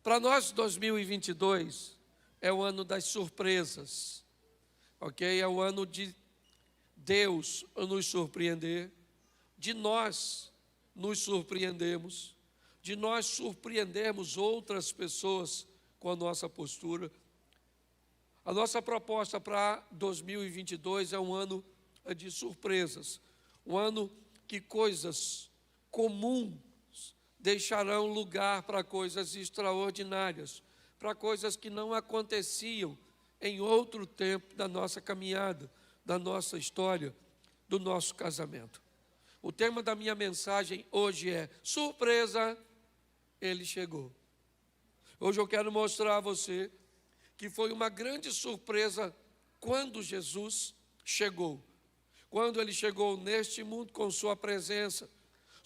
Para nós, 2022 é o ano das surpresas, ok? É o ano de Deus nos surpreender, de nós nos surpreendemos, de nós surpreendermos outras pessoas com a nossa postura. A nossa proposta para 2022 é um ano de surpresas, um ano que coisas comuns deixarão lugar para coisas extraordinárias, para coisas que não aconteciam em outro tempo da nossa caminhada, da nossa história, do nosso casamento. O tema da minha mensagem hoje é surpresa, ele chegou. Hoje eu quero mostrar a você que foi uma grande surpresa quando Jesus chegou. Quando ele chegou neste mundo com sua presença,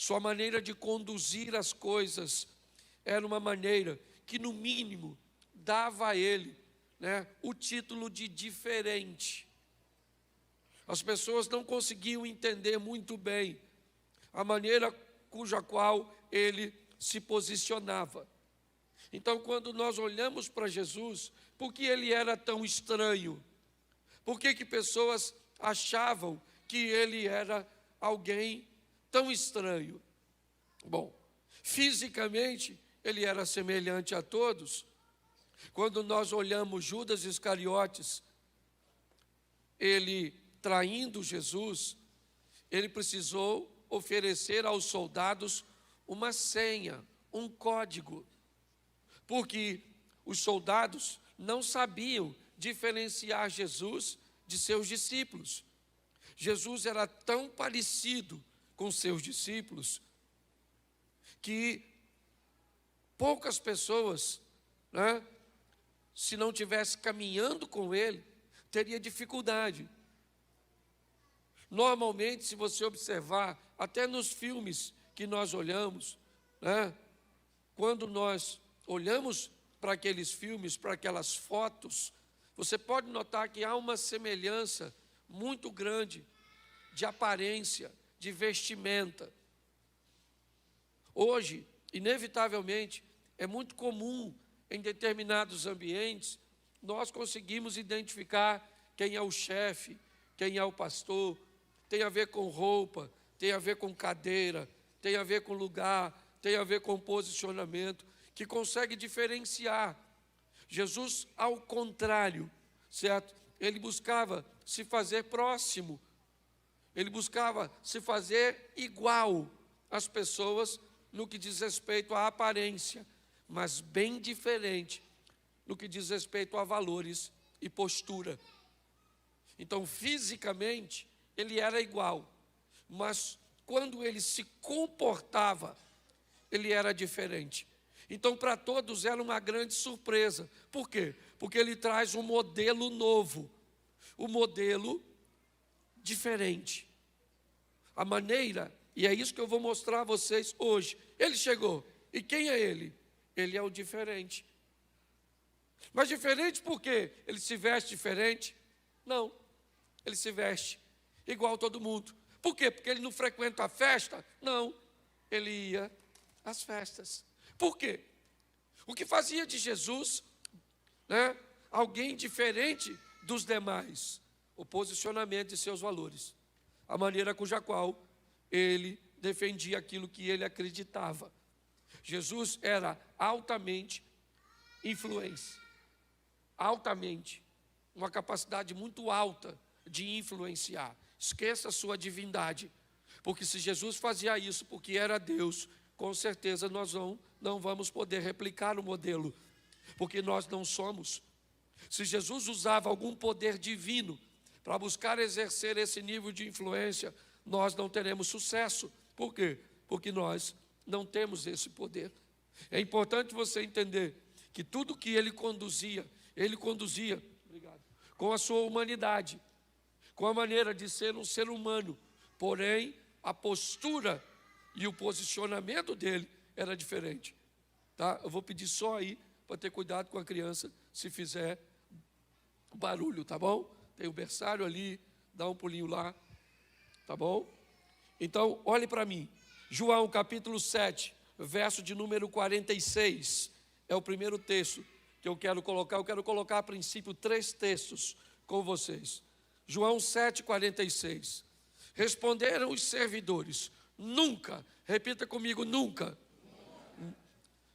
sua maneira de conduzir as coisas era uma maneira que, no mínimo, dava a ele, o título de diferente. As pessoas não conseguiam entender muito bem a maneira cuja qual ele se posicionava. Então, quando nós olhamos para Jesus, por que ele era tão estranho? Por que pessoas achavam que ele era alguém tão estranho? Bom, fisicamente, ele era semelhante a todos. Quando nós olhamos Judas Iscariotes, ele traindo Jesus, ele precisou oferecer aos soldados uma senha, um código, porque os soldados não sabiam diferenciar Jesus de seus discípulos. Jesus era tão parecido com seus discípulos que poucas pessoas, se não tivesse caminhando com ele, teria dificuldade. Normalmente, se você observar, até nos filmes que nós olhamos, quando nós olhamos para aqueles filmes, para aquelas fotos, você pode notar que há uma semelhança muito grande de aparência, de vestimenta. Hoje, inevitavelmente, é muito comum em determinados ambientes, nós conseguimos identificar quem é o chefe, quem é o pastor. Tem a ver com roupa, tem a ver com cadeira, tem a ver com lugar, tem a ver com posicionamento, que consegue diferenciar. Jesus, ao contrário, certo? Ele buscava se fazer próximo, ele buscava se fazer igual às pessoas no que diz respeito à aparência, mas bem diferente no que diz respeito a valores e postura. Então, fisicamente, ele era igual, mas quando ele se comportava, ele era diferente. Então, para todos era uma grande surpresa. Por quê? Porque ele traz um modelo novo, um modelo diferente. A maneira, e é isso que eu vou mostrar a vocês hoje. Ele chegou, e quem é ele? Ele é o diferente. Mas diferente por quê? Ele se veste diferente? Não, ele se veste igual a todo mundo. Por quê? Porque ele não frequenta a festa? Não, ele ia às festas. Por quê? O que fazia de Jesus, alguém diferente dos demais? O posicionamento de seus valores, a maneira cuja qual ele defendia aquilo que ele acreditava. Jesus era altamente influente, altamente, uma capacidade muito alta de influenciar. Esqueça a sua divindade, porque se Jesus fazia isso porque era Deus, com certeza nós não vamos poder replicar o modelo, porque nós não somos. Se Jesus usava algum poder divino para buscar exercer esse nível de influência, nós não teremos sucesso. Por quê? Porque nós não temos esse poder. É importante você entender que tudo que ele conduzia com a sua humanidade, com a maneira de ser um ser humano, porém a postura e o posicionamento dele era diferente. Tá? Eu vou pedir só aí para ter cuidado com a criança se fizer barulho, tá bom? Tem o berçário ali, dá um pulinho lá, tá bom? Então, olhe para mim, João capítulo 7, verso de número 46, é o primeiro texto que eu quero colocar. Eu quero colocar a princípio 3 textos com vocês. João 7,46. Responderam os servidores: nunca, repita comigo, nunca.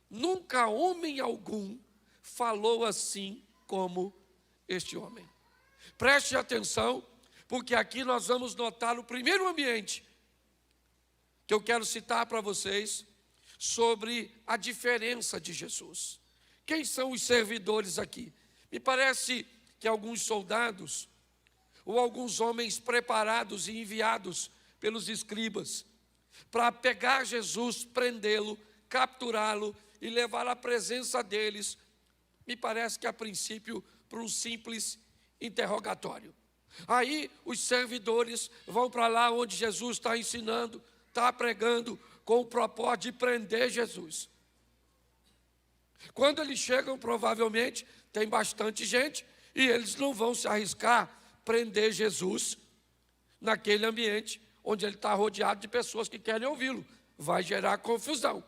Nunca homem algum falou assim como este homem. Preste atenção, porque aqui nós vamos notar o primeiro ambiente que eu quero citar para vocês sobre a diferença de Jesus. Quem são os servidores aqui? Me parece que alguns soldados ou alguns homens preparados e enviados pelos escribas para pegar Jesus, prendê-lo, capturá-lo e levar à presença deles, me parece que a princípio para um simples interrogatório. Aí os servidores vão para lá onde Jesus está ensinando, está pregando, com o propósito de prender Jesus. Quando eles chegam, provavelmente tem bastante gente e eles não vão se arriscar prender Jesus naquele ambiente onde ele está rodeado de pessoas que querem ouvi-lo. Vai gerar confusão.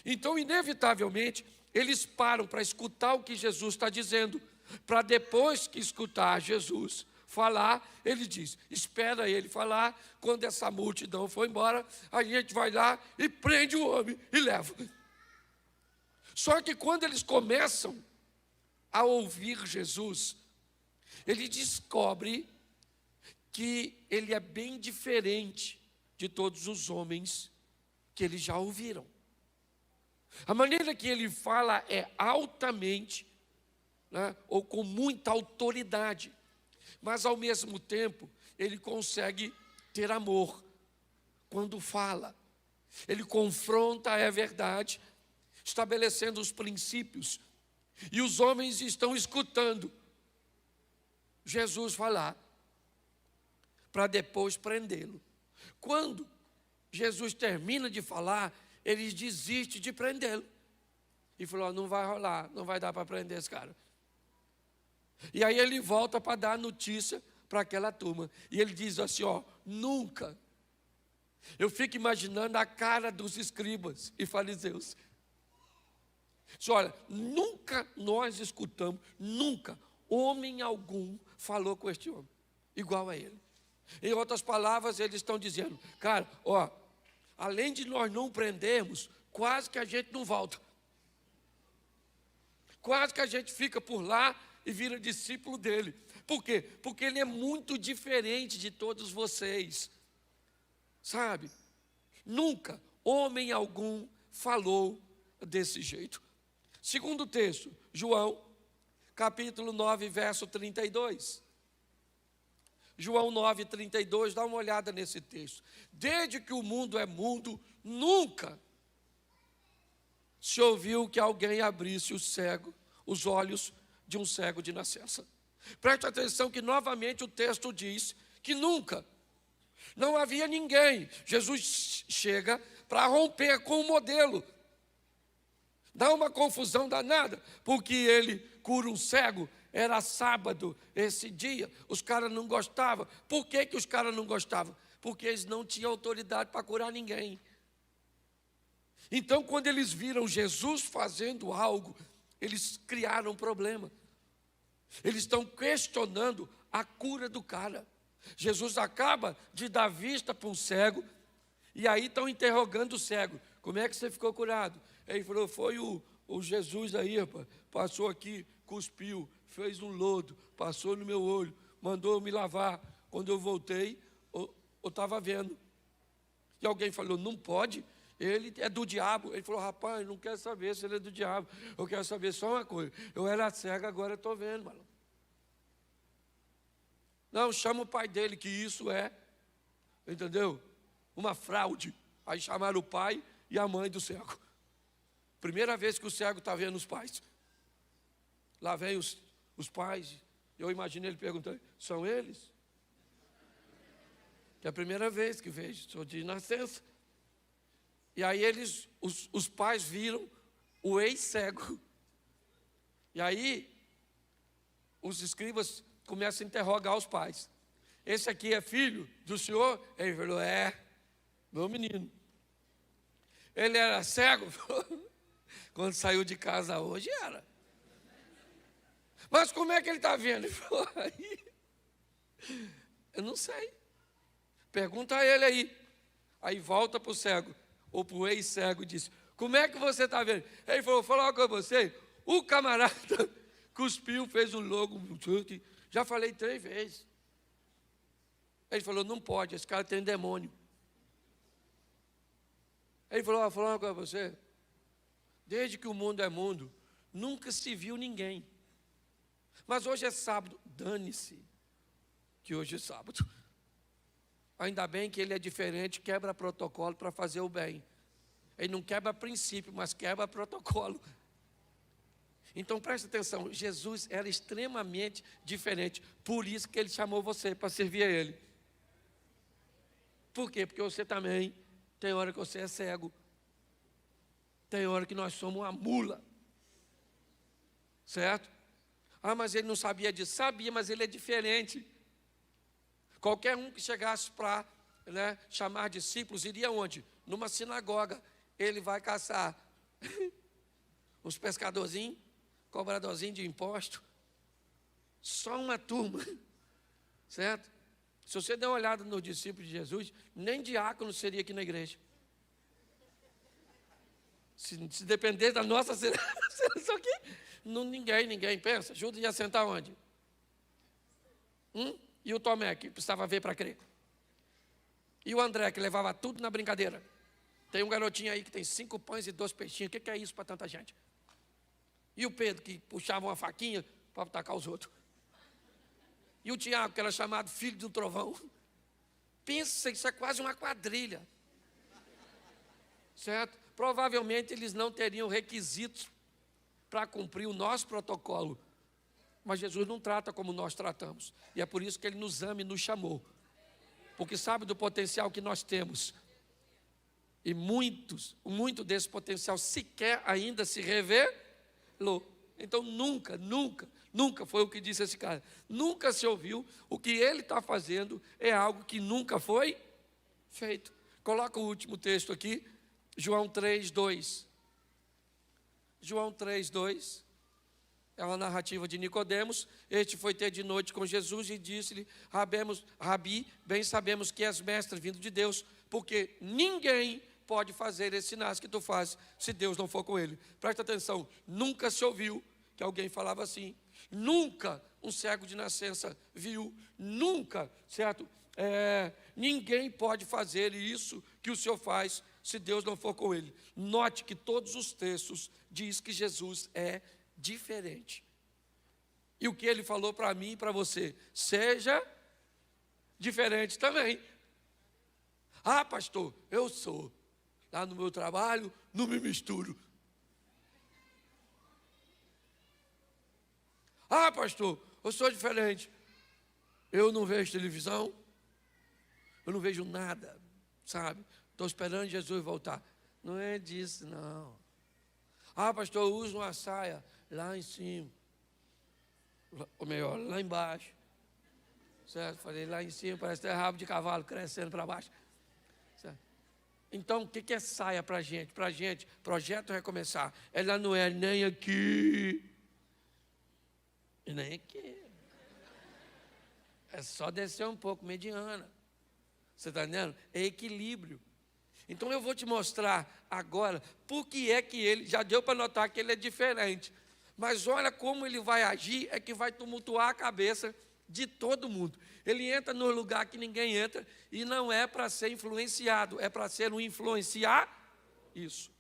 Então, inevitavelmente, eles param para escutar o que Jesus está dizendo, para depois que escutar Jesus falar, ele diz: espera ele falar, quando essa multidão for embora, a gente vai lá e prende o homem e leva. Só que quando eles começam a ouvir Jesus, ele descobre que ele é bem diferente de todos os homens que eles já ouviram. A maneira que ele fala é altamente, né, ou com muita autoridade, mas ao mesmo tempo ele consegue ter amor quando fala. Ele confronta a verdade, estabelecendo os princípios, e os homens estão escutando Jesus falar, para depois prendê-lo. Quando Jesus termina de falar, eles desistem de prendê-lo. E falou: não vai rolar, não vai dar para prender esse cara. E aí ele volta para dar notícia para aquela turma. E ele diz assim: nunca. Eu fico imaginando a cara dos escribas e fariseus. Diz: olha, nunca nós escutamos, nunca homem algum falou com este homem igual a ele. Em outras palavras, eles estão dizendo: cara, além de nós não prendermos, quase que a gente não volta. Quase que a gente fica por lá e vira discípulo dele. Por quê? Porque ele é muito diferente de todos vocês. Sabe? Nunca homem algum falou desse jeito. Segundo texto, João, capítulo 9, verso 32. João 9, 32, dá uma olhada nesse texto. Desde que o mundo é mundo, nunca se ouviu que alguém abrisse os olhos de um cego de nascença. Preste atenção que novamente o texto diz que nunca, não havia ninguém. Jesus chega para romper com o modelo. Dá uma confusão danada, porque ele cura um cego. Era sábado esse dia, os caras não gostavam. Por que os caras não gostavam? Porque eles não tinham autoridade para curar ninguém. Então, quando eles viram Jesus fazendo algo, eles criaram um problema. Eles estão questionando a cura do cara. Jesus acaba de dar vista para um cego, e aí estão interrogando o cego: como é que você ficou curado? Ele falou: foi o Jesus aí, rapaz, passou aqui, cuspiu, fez um lodo, passou no meu olho, mandou eu me lavar. Quando eu voltei, eu estava vendo. E alguém falou: não pode, ele é do diabo. Ele falou: rapaz, não quero saber se ele é do diabo, eu quero saber só uma coisa: eu era cego, agora estou vendo, mano. Não, chama o pai dele, que isso é, entendeu? Uma fraude. Aí chamaram o pai e a mãe do cego. Primeira vez que o cego está vendo os pais. Lá vem os pais. Eu imagino ele perguntando: são eles? Que é a primeira vez que vejo, sou de nascença. E aí os pais viram o ex-cego. E aí os escribas começam a interrogar os pais: esse aqui é filho do senhor? Ele falou: é, meu menino. Ele era cego? Quando saiu de casa hoje, era. Mas como é que ele está vendo? Ele falou, aí, eu não sei. Pergunta a ele aí. Aí volta para o cego, ou para o ex-cego, e disse, como é que você está vendo? Ele falou, vou falar com você, o camarada cuspiu, fez um logo, já falei 3 vezes. Ele falou, não pode, esse cara tem demônio. Ele falou, vou falar uma coisa para você, desde que o mundo é mundo, nunca se viu ninguém. Mas hoje é sábado, dane-se, que hoje é sábado. Ainda bem que ele é diferente, quebra protocolo para fazer o bem. Ele não quebra princípio, mas quebra protocolo. Então preste atenção, Jesus era extremamente diferente. Por isso que ele chamou você para servir a ele. Por quê? Porque você também, tem hora que você é cego. Tem hora que nós somos uma mula. Certo? Ah, mas ele não sabia disso. Sabia, mas ele é diferente. Qualquer um que chegasse para chamar discípulos, iria onde? Numa sinagoga. Ele vai caçar os pescadorzinhos, cobradorzinhos de imposto. Só uma turma. Certo? Se você der uma olhada nos discípulos de Jesus, nem diácono seria aqui na igreja. Se depender da nossa seleção aqui, ninguém pensa. Judas ia sentar onde? E o Tomé, que precisava ver para crer. E o André, que levava tudo na brincadeira. Tem um garotinho aí que tem 5 pães e 2 peixinhos. O que é isso para tanta gente? E o Pedro, que puxava uma faquinha para atacar os outros. E o Tiago, que era chamado filho do trovão. Pensa, isso é quase uma quadrilha. Certo? Provavelmente eles não teriam requisitos para cumprir o nosso protocolo. Mas Jesus não trata como nós tratamos. E é por isso que Ele nos ama e nos chamou. Porque sabe do potencial que nós temos. E muito desse potencial sequer ainda se revelou. Então nunca foi o que disse esse cara. Nunca se ouviu. O que ele está fazendo é algo que nunca foi feito. Coloca o último texto aqui. João 3:2. João 3:2. É uma narrativa de Nicodemos. Este foi ter de noite com Jesus e disse-lhe, Rabi, bem sabemos que és mestre vindo de Deus, porque ninguém pode fazer esses sinais que tu fazes, se Deus não for com ele. Presta atenção, nunca se ouviu que alguém falava assim. Nunca um cego de nascença viu. Nunca, certo? Ninguém pode fazer isso que o Senhor faz, se Deus não for com ele. Note que todos os textos diz que Jesus é diferente. E o que ele falou para mim e para você, seja diferente também. Ah, pastor, eu sou. Lá no meu trabalho, não me misturo. Ah, pastor, eu sou diferente. Eu não vejo televisão. Eu não vejo nada, sabe? Estou esperando Jesus voltar. Não é disso, não. Ah, pastor, eu uso uma saia lá em cima. Ou melhor, lá embaixo. Certo? Falei, lá em cima parece ter rabo de cavalo crescendo para baixo. Certo? Então, o que é saia para a gente? Para a gente, projeto recomeçar. Ela não é nem aqui e nem aqui. É só descer um pouco, mediana. Você está entendendo? É equilíbrio. Então eu vou te mostrar agora por que é que ele, já deu para notar que ele é diferente. Mas olha como ele vai agir, é que vai tumultuar a cabeça de todo mundo. Ele entra no lugar que ninguém entra e não é para ser influenciado, é para ser um influenciar isso.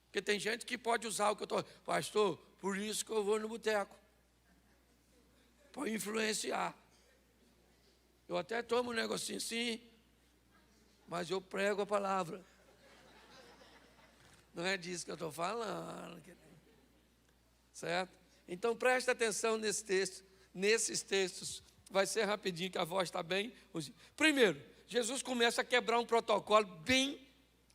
Porque tem gente que pode usar o que eu estou... Pastor, por isso que eu vou no boteco. Para influenciar. Eu até tomo um negocinho assim, mas eu prego a palavra. Não é disso que eu estou falando. Certo? Então preste atenção nesse texto, nesses textos. Vai ser rapidinho que a voz está bem. Primeiro, Jesus começa a quebrar um protocolo bem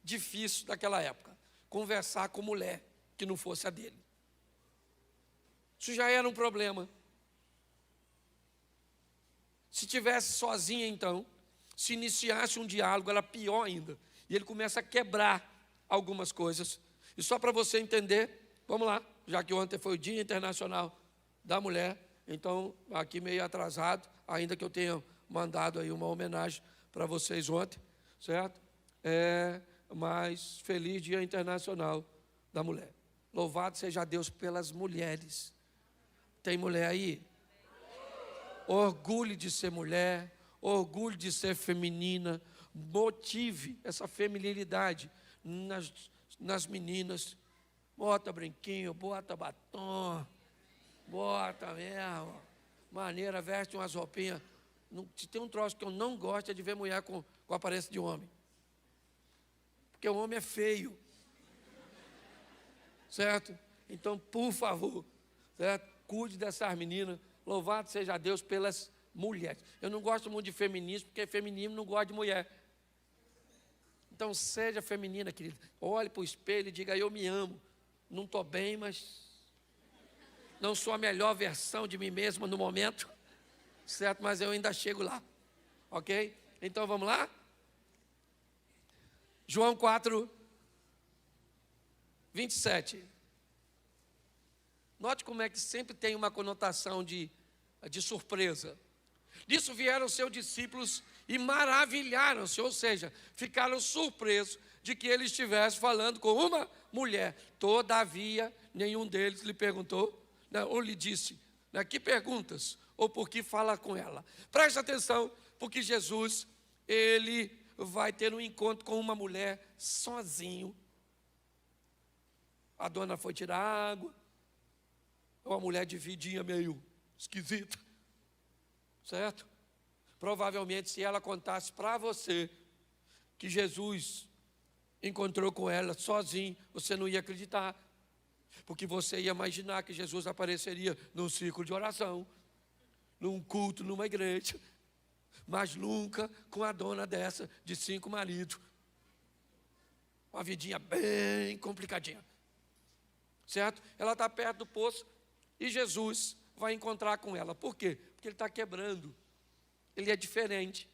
difícil daquela época. Conversar com mulher que não fosse a dele. Isso já era um problema. Se tivesse sozinha então, se iniciasse um diálogo, era pior ainda. E ele começa a quebrar algumas coisas. E só para você entender, vamos lá, já que ontem foi o Dia Internacional da Mulher, então, aqui meio atrasado, ainda que eu tenha mandado aí uma homenagem para vocês ontem, certo? Mas feliz Dia Internacional da Mulher. Louvado seja Deus pelas mulheres. Tem mulher aí? Orgulho de ser mulher, orgulho de ser feminina, motive essa feminilidade nas meninas. Bota brinquinho, bota batom, bota mesmo, maneira, veste umas roupinhas. Se tem um troço que eu não gosto é de ver mulher com aparência de homem. Porque o homem é feio. Certo? Então, por favor, certo? Cuide dessas meninas. Louvado seja Deus pelas mulheres. Eu não gosto muito de feminismo, porque feminismo não gosta de mulher. Então, seja feminina, querida. Olhe para o espelho e diga, eu me amo. Não estou bem, mas não sou a melhor versão de mim mesma no momento. Certo? Mas eu ainda chego lá. Ok? Então, vamos lá? João 4, 27. Note como é que sempre tem uma conotação de surpresa. Disso vieram seus discípulos e maravilharam-se, ou seja, ficaram surpresos de que ele estivesse falando com uma mulher. Todavia, nenhum deles lhe perguntou, né, ou lhe disse, né, que perguntas, ou por que fala com ela. Preste atenção, porque Jesus, ele vai ter um encontro com uma mulher sozinho. A dona foi tirar água, uma mulher de vidinha meio esquisita, certo? Provavelmente, se ela contasse para você que Jesus encontrou com ela sozinho, você não ia acreditar, porque você ia imaginar que Jesus apareceria num círculo de oração, num culto, numa igreja, mas nunca com a dona dessa de 5 maridos. Uma vidinha bem complicadinha. Certo? Ela está perto do poço e Jesus vai encontrar com ela. Por quê? Porque ele está quebrando. Ele é diferente.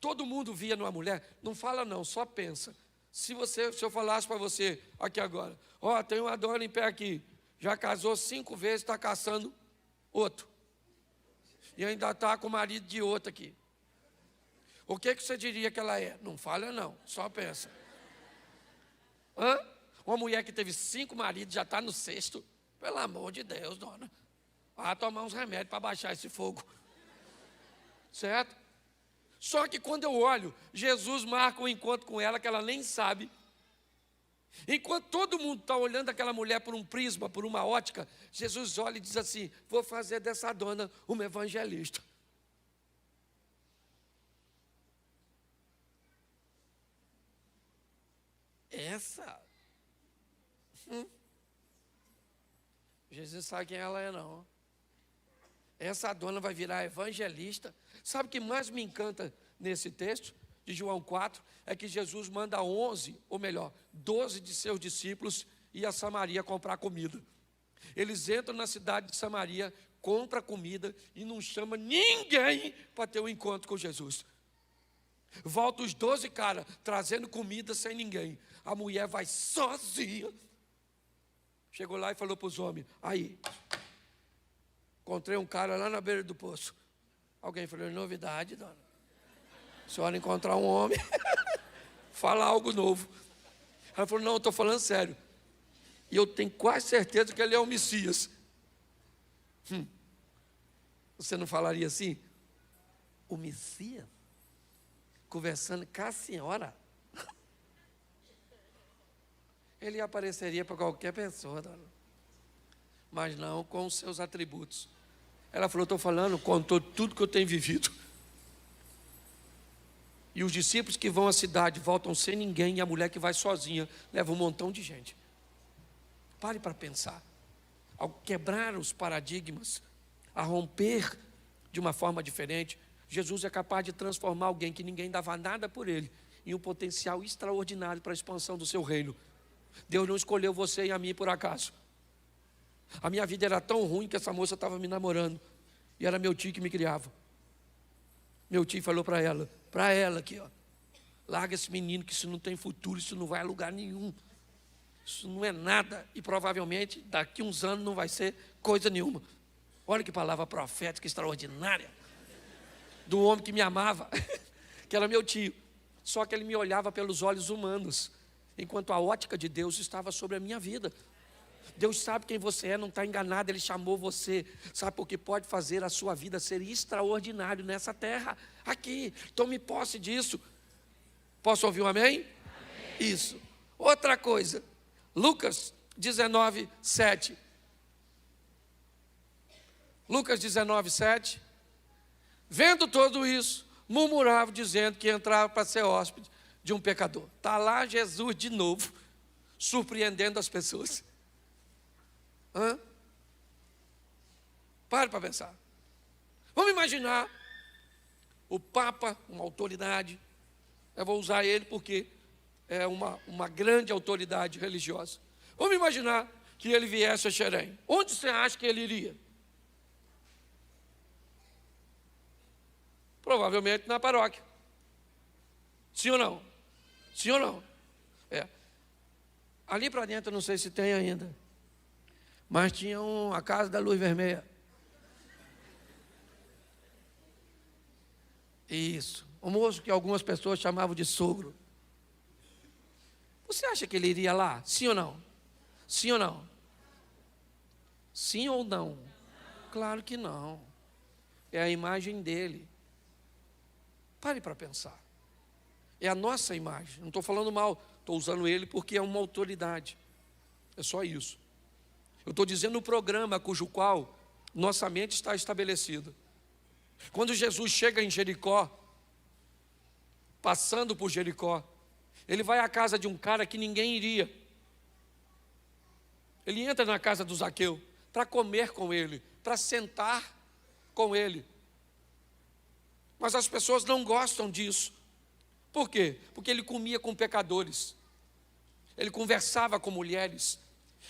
Todo mundo via numa mulher, não fala não, só pensa. Se eu falasse para você aqui agora, tem uma dona em pé aqui, já casou 5 vezes, está caçando outro. E ainda está com o marido de outro aqui. O que você diria que ela é? Não fala não, só pensa. Uma mulher que teve 5 maridos, já está no 6º. Pelo amor de Deus, dona. Vai tomar uns remédios para baixar esse fogo. Certo? Só que quando eu olho, Jesus marca um encontro com ela que ela nem sabe. Enquanto todo mundo está olhando aquela mulher por um prisma, por uma ótica, Jesus olha e diz assim, vou fazer dessa dona uma evangelista. Essa? Jesus sabe quem ela é, não. Essa dona vai virar evangelista. Sabe o que mais me encanta nesse texto de João 4? É que Jesus manda 11, ou melhor, 12 de seus discípulos ir a Samaria comprar comida. Eles entram na cidade de Samaria, compram comida e não chama ninguém para ter um encontro com Jesus. Volta os 12 caras trazendo comida sem ninguém. A mulher vai sozinha. Chegou lá e falou para os homens, aí, encontrei um cara lá na beira do poço. Alguém falou, novidade, dona. A senhora encontrar um homem, fala algo novo. Ela falou, não, eu estou falando sério. E eu tenho quase certeza que ele é o Messias. Você não falaria assim? O Messias? Conversando com a senhora? Ele apareceria para qualquer pessoa, dona. Mas não com os seus atributos. Ela falou, estou falando, contou tudo que eu tenho vivido. E os discípulos que vão à cidade voltam sem ninguém, e a mulher que vai sozinha leva um montão de gente. Pare para pensar. Ao quebrar os paradigmas, a romper de uma forma diferente, Jesus é capaz de transformar alguém que ninguém dava nada por ele em um potencial extraordinário para a expansão do seu reino. Deus não escolheu você e a mim por acaso. A minha vida era tão ruim que essa moça estava me namorando. E era meu tio que me criava. Meu tio falou para ela aqui, larga esse menino que isso não tem futuro, isso não vai a lugar nenhum. Isso não é nada, e provavelmente daqui uns anos não vai ser coisa nenhuma. Olha que palavra profética extraordinária, do homem que me amava, que era meu tio. Só que ele me olhava pelos olhos humanos, enquanto a ótica de Deus estava sobre a minha vida. Deus sabe quem você é, não está enganado, Ele chamou você, sabe, porque pode fazer a sua vida ser extraordinário nessa terra, aqui. Tome posse disso. Posso ouvir um amém? Amém. Isso. Outra coisa, Lucas 19, 7. Lucas 19, 7. Vendo tudo isso, murmurava, dizendo que entrava para ser hóspede de um pecador. Está lá Jesus de novo, surpreendendo as pessoas. Pare para pensar. Vamos imaginar o Papa, uma autoridade. Eu vou usar ele porque é uma grande autoridade religiosa. Vamos imaginar que ele viesse a Xerém. Onde você acha que ele iria? Provavelmente na paróquia. Sim ou não? Sim ou não? Ali para dentro, eu não sei se tem ainda, mas tinha a Casa da Luz Vermelha. Isso. O moço que algumas pessoas chamavam de sogro. Você acha que ele iria lá? Sim ou não? Sim ou não? Sim ou não? Claro que não. É a imagem dele. Pare para pensar. É a nossa imagem. Não estou falando mal. Estou usando ele porque é uma autoridade. É só isso. Eu estou dizendo o programa cujo qual nossa mente está estabelecida. Quando Jesus chega em Jericó, passando por Jericó, ele vai à casa de um cara que ninguém iria. Ele entra na casa do Zaqueu para comer com ele, para sentar com ele. Mas as pessoas não gostam disso. Por quê? Porque ele comia com pecadores. Ele conversava com mulheres.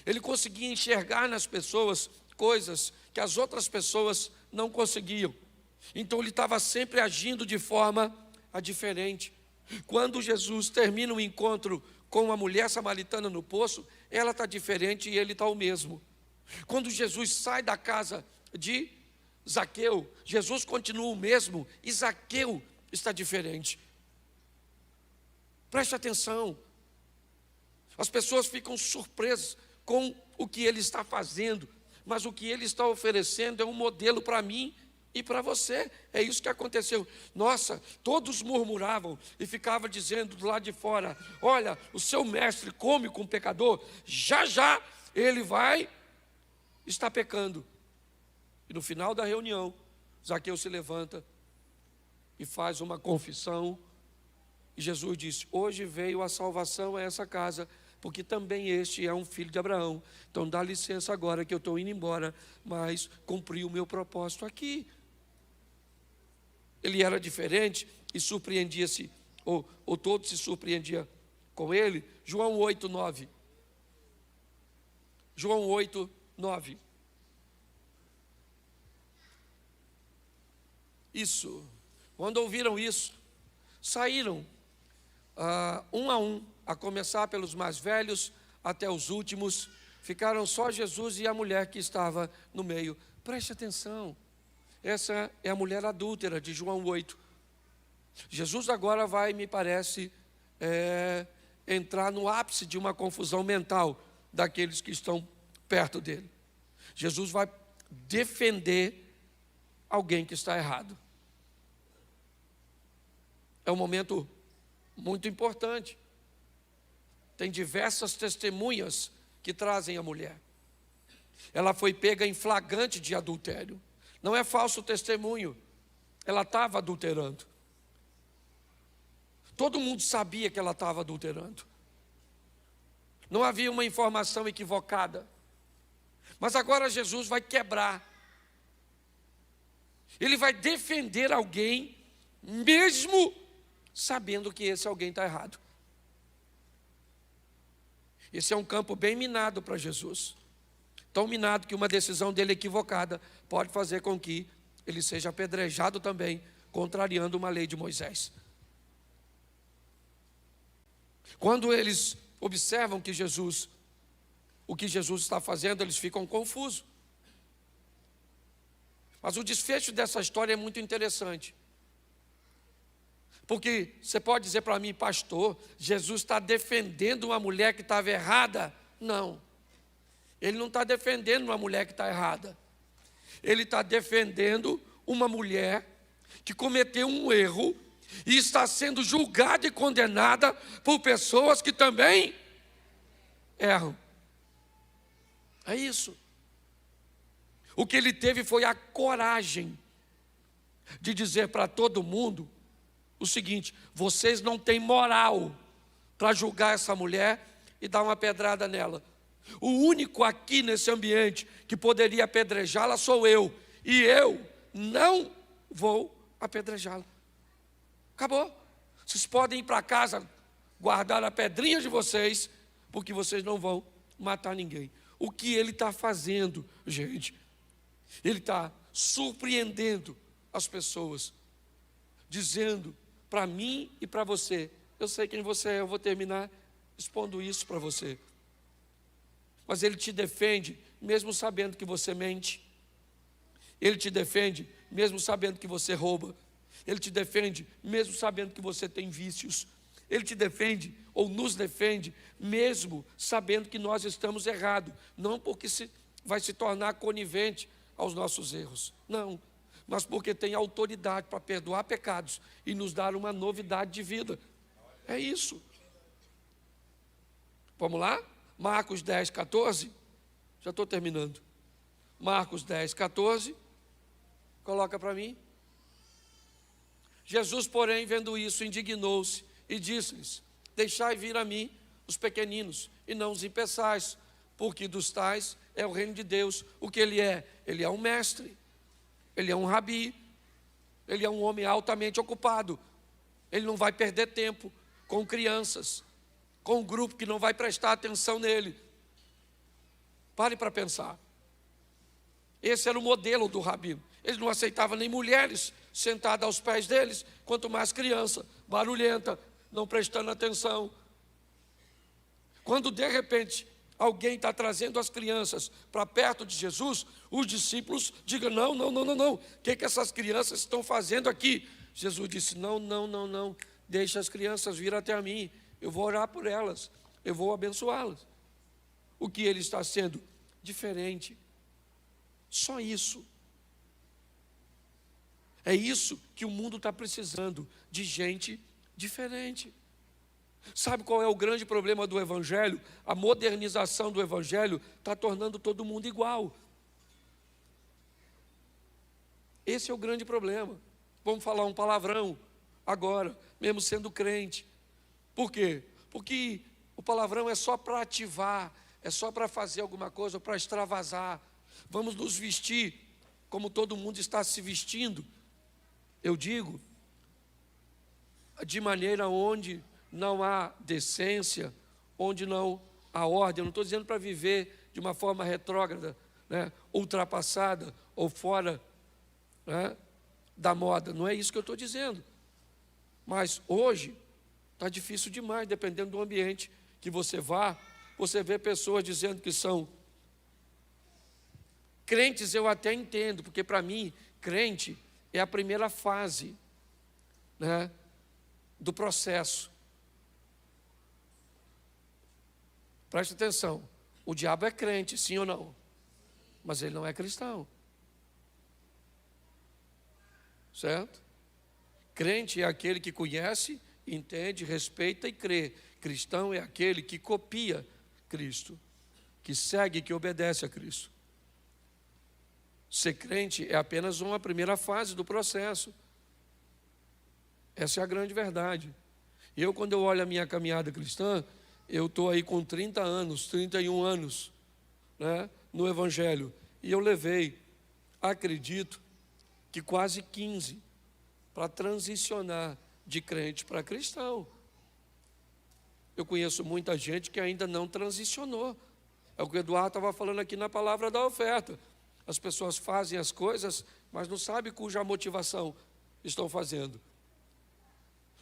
Ele conseguia enxergar nas pessoas coisas que as outras pessoas não conseguiam. Então ele estava sempre agindo de forma diferente. Quando Jesus termina o encontro com a mulher samaritana no poço, ela está diferente e ele está o mesmo. Quando Jesus sai da casa de Zaqueu, Jesus continua o mesmo e Zaqueu está diferente. Preste atenção. As pessoas ficam surpresas com o que ele está fazendo, mas o que ele está oferecendo é um modelo para mim e para você. É isso que aconteceu. Nossa, todos murmuravam e ficavam dizendo do lado de fora: olha, o seu mestre come com o pecador, já já ele vai estar pecando. E no final da reunião, Zaqueu se levanta e faz uma confissão. E Jesus disse: hoje veio a salvação a essa casa, porque também este é um filho de Abraão. Então dá licença agora que eu estou indo embora, mas cumpri o meu propósito aqui. Ele era diferente e surpreendia-se, ou todos se surpreendiam com ele. João 8, 9. João 8, 9. Isso. Quando ouviram isso, saíram um a um, a começar pelos mais velhos até os últimos. Ficaram só Jesus e a mulher que estava no meio. Preste atenção. Essa é a mulher adúltera de João 8. Jesus agora vai, me parece, entrar no ápice de uma confusão mental daqueles que estão perto dele. Jesus vai defender alguém que está errado. É um momento muito importante. Tem diversas testemunhas que trazem a mulher. Ela foi pega em flagrante de adultério. Não é falso testemunho. Ela estava adulterando. Todo mundo sabia que ela estava adulterando. Não havia uma informação equivocada. Mas agora Jesus vai quebrar. Ele vai defender alguém, mesmo sabendo que esse alguém está errado. Esse é um campo bem minado para Jesus. Tão minado que uma decisão dele equivocada pode fazer com que ele seja apedrejado também, contrariando uma lei de Moisés. Quando eles observam que Jesus o que Jesus está fazendo, eles ficam confusos. Mas o desfecho dessa história é muito interessante. Porque você pode dizer para mim, pastor, Jesus está defendendo uma mulher que estava errada? Não. Ele não está defendendo uma mulher que está errada. Ele está defendendo uma mulher que cometeu um erro e está sendo julgada e condenada por pessoas que também erram. É isso. O que ele teve foi a coragem de dizer para todo mundo o seguinte: vocês não têm moral para julgar essa mulher e dar uma pedrada nela. O único aqui nesse ambiente que poderia apedrejá-la sou eu, e eu não vou apedrejá-la. Acabou. Vocês podem ir para casa guardar a pedrinha de vocês, porque vocês não vão matar ninguém. O que ele está fazendo, gente? Ele está surpreendendo as pessoas, dizendo para mim e para você: eu sei quem você é, eu vou terminar expondo isso para você. Mas ele te defende mesmo sabendo que você mente. Ele te defende mesmo sabendo que você rouba. Ele te defende mesmo sabendo que você tem vícios. Ele te defende ou nos defende mesmo sabendo que nós estamos errados. Não porque vai se tornar conivente aos nossos erros. Não. Mas porque tem autoridade para perdoar pecados e nos dar uma novidade de vida. É isso. Vamos lá? Marcos 10, 14. Já estou terminando. Marcos 10, 14. Coloca para mim. Jesus, porém, vendo isso, indignou-se e disse-lhes: deixai vir a mim os pequeninos, e não os impeçais, porque dos tais é o reino de Deus. O que ele é? Ele é um mestre, ele é um rabi, ele é um homem altamente ocupado. Ele não vai perder tempo com crianças, com um grupo que não vai prestar atenção nele. Pare para pensar. Esse era o modelo do rabino. Ele não aceitava nem mulheres sentadas aos pés deles, quanto mais criança, barulhenta, não prestando atenção. Quando de repente alguém está trazendo as crianças para perto de Jesus, os discípulos digam: não, o que essas crianças estão fazendo aqui? Jesus disse: não, deixa as crianças vir até a mim, eu vou orar por elas, eu vou abençoá-las. O que ele está sendo? Diferente. Só isso. É isso que o mundo está precisando, de gente diferente. Sabe qual é o grande problema do Evangelho? A modernização do Evangelho está tornando todo mundo igual. Esse é o grande problema. Vamos falar um palavrão agora, mesmo sendo crente. Por quê? Porque o palavrão é só para ativar, é só para fazer alguma coisa, para extravasar. Vamos nos vestir como todo mundo está se vestindo. Eu digo, de maneira onde não há decência, onde não há ordem. Eu não estou dizendo para viver de uma forma retrógrada, ultrapassada ou fora da moda. Não é isso que eu estou dizendo. Mas hoje está difícil demais, dependendo do ambiente que você vá. Você vê pessoas dizendo que são crentes. Eu até entendo, porque para mim, crente é a primeira fase do processo. Preste atenção, o diabo é crente, sim ou não? Mas ele não é cristão. Certo? Crente é aquele que conhece, entende, respeita e crê. Cristão é aquele que copia Cristo, que segue, que obedece a Cristo. Ser crente é apenas uma primeira fase do processo. Essa é a grande verdade. Eu, quando eu olho a minha caminhada cristã, eu estou aí com 30 anos, 31 anos, no Evangelho. E eu levei, acredito, que quase 15 para transicionar de crente para cristão. Eu conheço muita gente que ainda não transicionou. É o que o Eduardo estava falando aqui na palavra da oferta. As pessoas fazem as coisas, mas não sabem cuja motivação estão fazendo.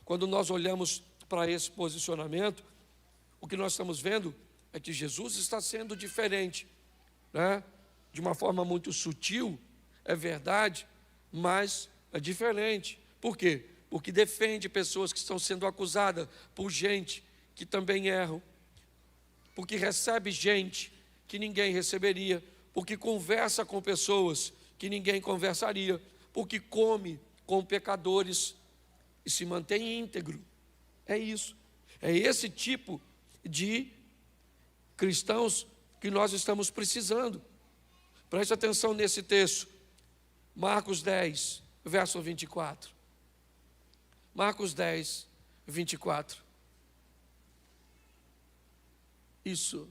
Quando nós olhamos para esse posicionamento, o que nós estamos vendo é que Jesus está sendo diferente, né? De uma forma muito sutil, é verdade, mas é diferente. Por quê? Porque defende pessoas que estão sendo acusadas por gente que também erram, porque recebe gente que ninguém receberia, porque conversa com pessoas que ninguém conversaria, porque come com pecadores e se mantém íntegro. É isso. É esse tipo de cristãos que nós estamos precisando. Preste atenção nesse texto. Marcos 10, verso 24. Marcos 10, 24. Isso.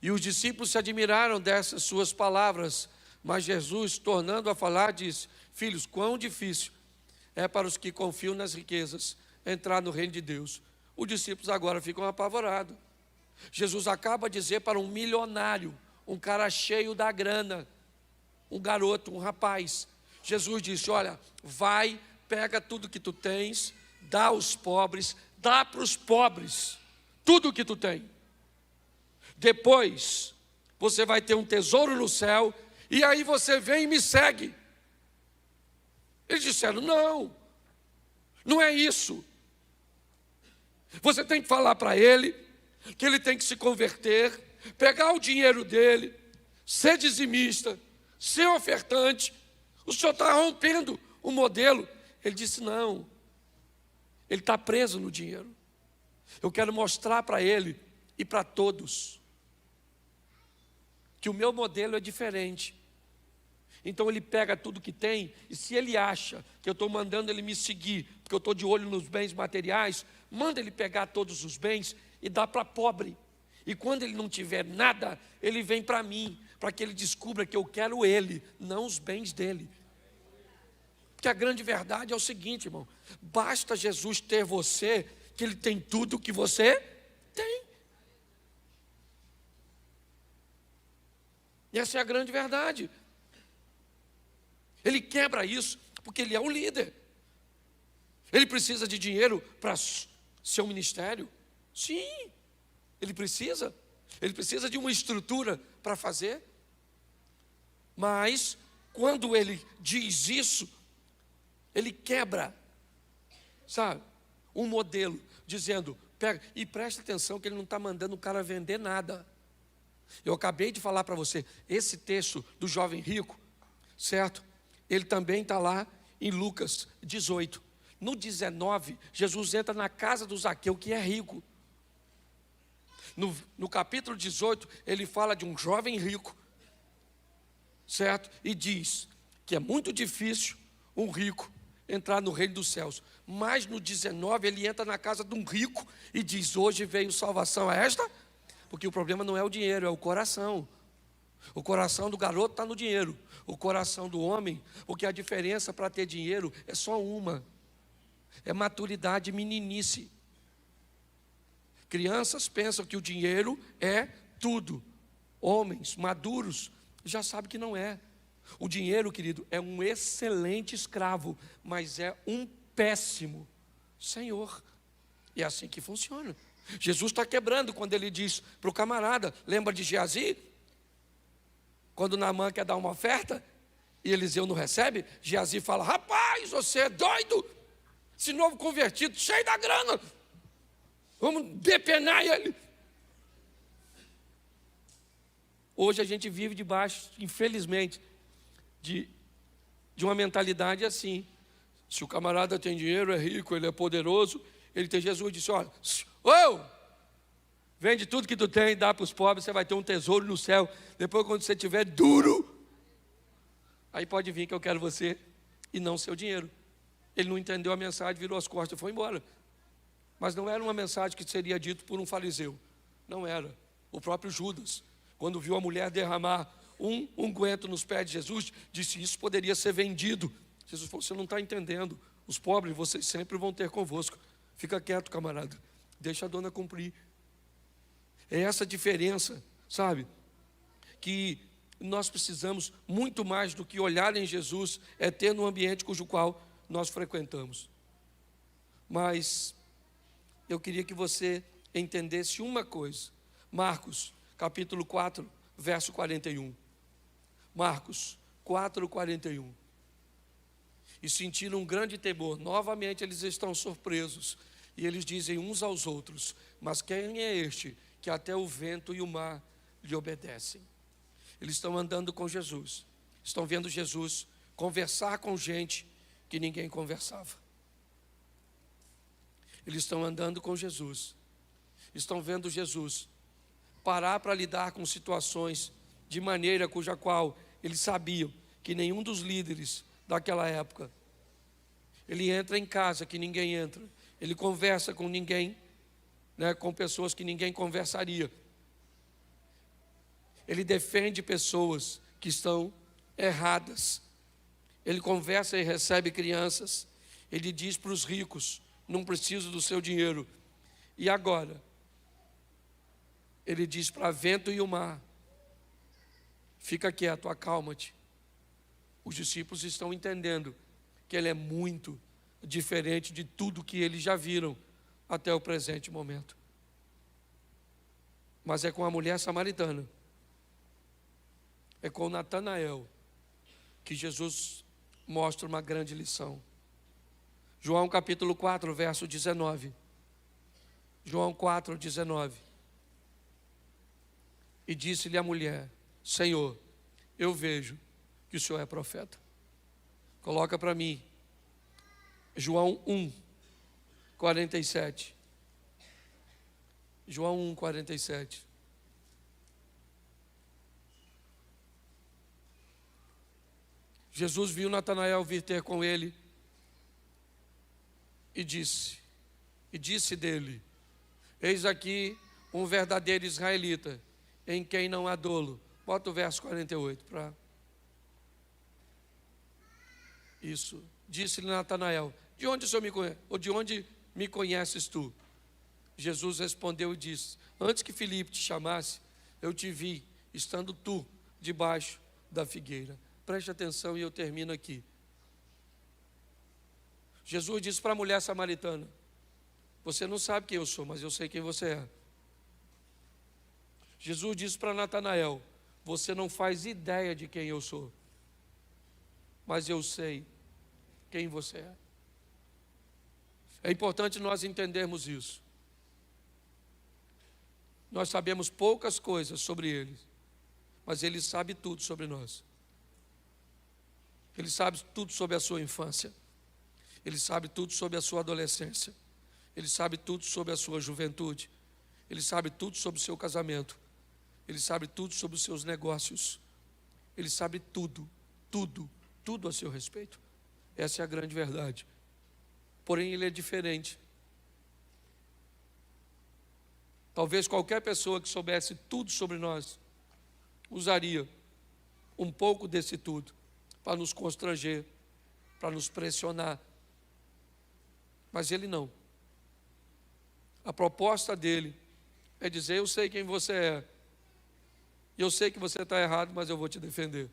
E os discípulos se admiraram dessas suas palavras, mas Jesus, tornando a falar, disse: filhos, quão difícil é para os que confiam nas riquezas entrar no reino de Deus. Os discípulos agora ficam apavorados. Jesus acaba de dizer para um milionário, um cara cheio da grana, um garoto, um rapaz. Jesus disse: olha, vai, pega tudo que tu tens, dá aos pobres, dá para os pobres tudo que tu tem. Depois você vai ter um tesouro no céu, e aí você vem e me segue. Eles disseram: não, não é isso. Você tem que falar para ele que ele tem que se converter, pegar o dinheiro dele, ser dizimista, ser ofertante. O senhor está rompendo o modelo. Ele disse: não, ele está preso no dinheiro. Eu quero mostrar para ele e para todos que o meu modelo é diferente. Então ele pega tudo que tem, e se ele acha que eu estou mandando ele me seguir, porque eu estou de olho nos bens materiais, manda ele pegar todos os bens e dá para pobre. E quando ele não tiver nada, ele vem para mim, para que ele descubra que eu quero ele, não os bens dele. Porque a grande verdade é o seguinte, irmão: basta Jesus ter você, que ele tem tudo que você tem. E essa é a grande verdade. Ele quebra isso porque ele é o líder. Ele precisa de dinheiro para seu ministério? Sim, ele precisa. Ele precisa de uma estrutura para fazer. Mas, quando ele diz isso, ele quebra, sabe, um modelo, dizendo: pega, e presta atenção que ele não está mandando o cara vender nada. Eu acabei de falar para você, esse texto do jovem rico, certo? Ele também está lá em Lucas 18. No 19, Jesus entra na casa do Zaqueu, que é rico. No capítulo 18, ele fala de um jovem rico, certo? E diz que é muito difícil um rico entrar no reino dos céus. Mas no 19, ele entra na casa de um rico e diz: hoje veio salvação a esta, porque o problema não é o dinheiro, é o coração. O coração do garoto está no dinheiro, o coração do homem, porque a diferença para ter dinheiro é só uma: é maturidade, meninice. Crianças pensam que o dinheiro é tudo. Homens maduros já sabem que não é. O dinheiro, querido, é um excelente escravo, mas é um péssimo senhor. E é assim que funciona. Jesus está quebrando quando ele diz para o camarada: lembra de Geazi? Quando Naamã quer dar uma oferta e Eliseu não recebe, Geazi fala: rapaz, você é doido? Esse novo convertido, cheio da grana, vamos depenar ele. Hoje a gente vive debaixo, infelizmente, de uma mentalidade assim. Se o camarada tem dinheiro, é rico, ele é poderoso, ele tem. Jesus disse: olha, vende tudo que tu tem, dá para os pobres, você vai ter um tesouro no céu. Depois, quando você estiver duro, aí pode vir que eu quero você e não seu dinheiro. Ele não entendeu a mensagem, virou as costas e foi embora. Mas não era uma mensagem que seria dito por um fariseu. Não era. O próprio Judas, quando viu a mulher derramar um unguento nos pés de Jesus, disse: isso poderia ser vendido. Jesus falou: você não está entendendo. Os pobres vocês sempre vão ter convosco. Fica quieto, camarada. Deixa a dona cumprir. É essa diferença, sabe? Que nós precisamos muito mais do que olhar em Jesus, é ter no ambiente cujo qual nós frequentamos. Mas eu queria que você entendesse uma coisa: Marcos, capítulo 4, verso 41. Marcos 4, 41. E sentiram um grande temor. Novamente eles estão surpresos. E eles dizem uns aos outros: mas quem é este que até o vento e o mar lhe obedecem? Eles estão andando com Jesus. Estão vendo Jesus conversar com gente que ninguém conversava. Eles estão andando com Jesus. Estão vendo Jesus parar para lidar com situações de maneira cuja qual eles sabiam que nenhum dos líderes daquela época. Ele entra em casa que ninguém entra. Ele conversa com ninguém, com pessoas que ninguém conversaria. Ele defende pessoas que estão erradas. Ele conversa e recebe crianças. Ele diz para os ricos: não preciso do seu dinheiro. E agora, ele diz para vento e o mar: fica quieto, acalma-te. Os discípulos estão entendendo que ele é muito diferente de tudo que eles já viram até o presente momento. Mas é com a mulher samaritana, é com Natanael, que Jesus mostra uma grande lição. João capítulo 4, verso 19. João 4, 19. E disse-lhe a mulher: Senhor, eu vejo que o Senhor é profeta. Coloca para mim João 1, 47. João 1, 47. Jesus viu Natanael vir ter com ele e disse dele: eis aqui um verdadeiro israelita, em quem não há dolo. Bota o verso 48 para... Isso. Disse-lhe Natanael: de onde o Senhor me conhece? Ou de onde me conheces tu? Jesus respondeu e disse: antes que Filipe te chamasse, eu te vi, estando tu debaixo da figueira. Preste atenção e eu termino aqui. Jesus disse para a mulher samaritana: você não sabe quem eu sou, mas eu sei quem você é. Jesus disse para Natanael: você não faz ideia de quem eu sou, mas eu sei quem você é. É importante nós entendermos isso. Nós sabemos poucas coisas sobre ele, mas ele sabe tudo sobre nós. Ele sabe tudo sobre a sua infância. Ele sabe tudo sobre a sua adolescência. Ele sabe tudo sobre a sua juventude. Ele sabe tudo sobre o seu casamento. Ele sabe tudo sobre os seus negócios. Ele sabe tudo, tudo, tudo a seu respeito. Essa é a grande verdade. Porém, ele é diferente. Talvez qualquer pessoa que soubesse tudo sobre nós usaria um pouco desse tudo para nos constranger, para nos pressionar. Mas ele não. A proposta dele é dizer: eu sei quem você é. Eu sei que você está errado, mas eu vou te defender.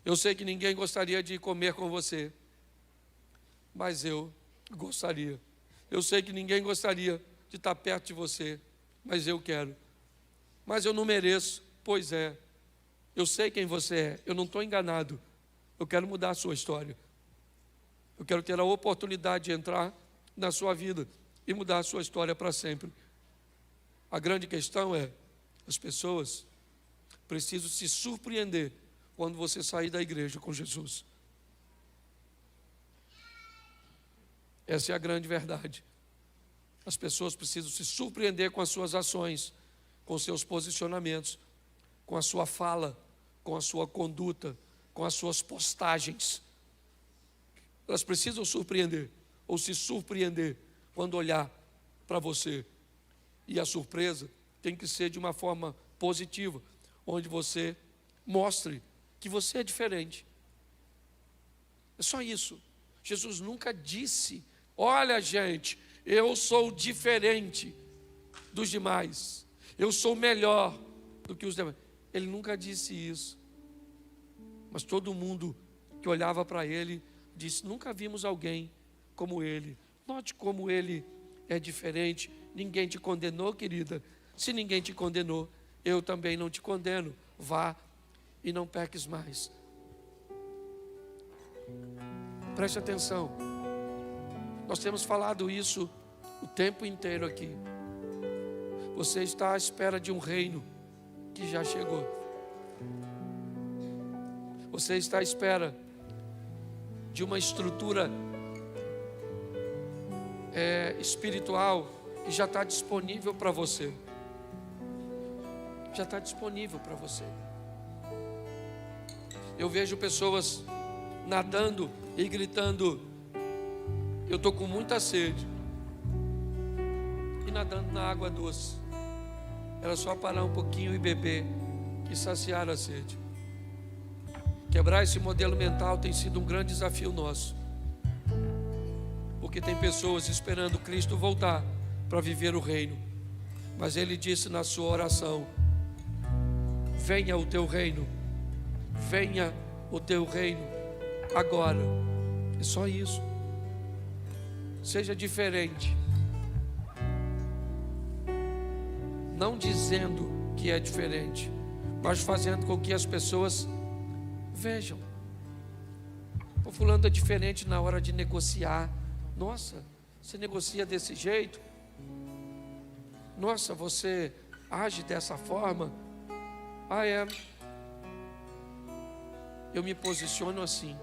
Eu sei que ninguém gostaria de comer com você, mas eu gostaria. Eu sei que ninguém gostaria de estar perto de você, mas eu quero. Mas eu não mereço. Pois é, eu sei quem você é, eu não estou enganado. Eu quero mudar a sua história. Eu quero ter a oportunidade de entrar na sua vida e mudar a sua história para sempre. A grande questão é: as pessoas precisam se surpreender quando você sair da igreja com Jesus. Essa é a grande verdade. As pessoas precisam se surpreender com as suas ações, com os seus posicionamentos, com a sua fala, com a sua conduta, com as suas postagens. Elas precisam surpreender, ou se surpreender, quando olhar para você. E a surpresa tem que ser de uma forma positiva, onde você mostre que você é diferente. É só isso. Jesus nunca disse: olha, gente, eu sou diferente dos demais, eu sou melhor do que os demais. Ele nunca disse isso. Mas todo mundo que olhava para ele disse: nunca vimos alguém como ele. Note como ele é diferente. Ninguém te condenou, querida. Se ninguém te condenou, eu também não te condeno. Vá e não peques mais. Preste atenção. Nós temos falado isso o tempo inteiro aqui. Você está à espera de um reino que já chegou. Você está à espera de uma estrutura espiritual que já está disponível para você. Já está disponível para você. Eu vejo pessoas nadando e gritando: eu estou com muita sede. E nadando na água doce. Era só parar um pouquinho e beber e saciar a sede. Quebrar esse modelo mental tem sido um grande desafio nosso. Porque tem pessoas esperando Cristo voltar para viver o reino. Mas Ele disse na sua oração: venha o teu reino. Venha o teu reino agora. É só isso. Seja diferente. Não dizendo que é diferente, mas fazendo com que as pessoas vejam. O fulano é diferente na hora de negociar. Nossa, você negocia desse jeito? Nossa, você age dessa forma? Ah, é. Eu me posiciono assim.